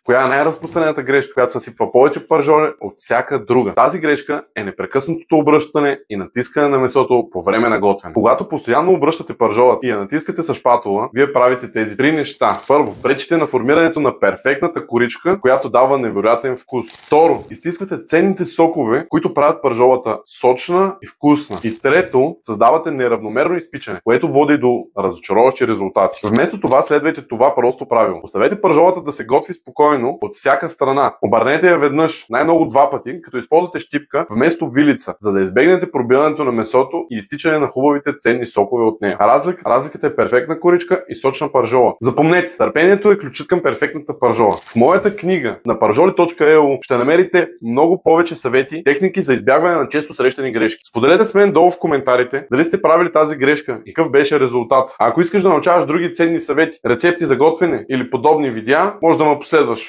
Коя е най-разпространената грешка, която съсипва повече пържоли от всяка друга? Тази грешка е непрекъснатото обръщане и натискане на месото по време на готвене. Когато постоянно обръщате пържолата и я натискате с шпатула, вие правите тези три неща. Първо, пречите на формирането на перфектната коричка, която дава невероятен вкус. Второ, изтисквате ценните сокове, които правят пържолата сочна и вкусна. И трето, създавате неравномерно изпичане, което води до разочароващи резултати. Вместо това следвайте това просто правило. Оставете пържолата да се готви спокойно от всяка страна. Обърнете я веднъж, най-много 2 пъти, като използвате щипка вместо вилица, за да избегнете пробиването на месото и изтичане на хубавите ценни сокове от нея. Разликата е перфектна коричка и сочна пържола. Запомнете, търпението е ключът към перфектната пържола. В моята книга на parjoli.eu ще намерите много повече съвети, техники за избягване на често срещани грешки. Споделете с мен долу в коментарите дали сте правили тази грешка и какъв беше резултат. А ако искаш да научаваш други ценни съвети, рецепти за готвене или подобни видеа, може да ме последваш.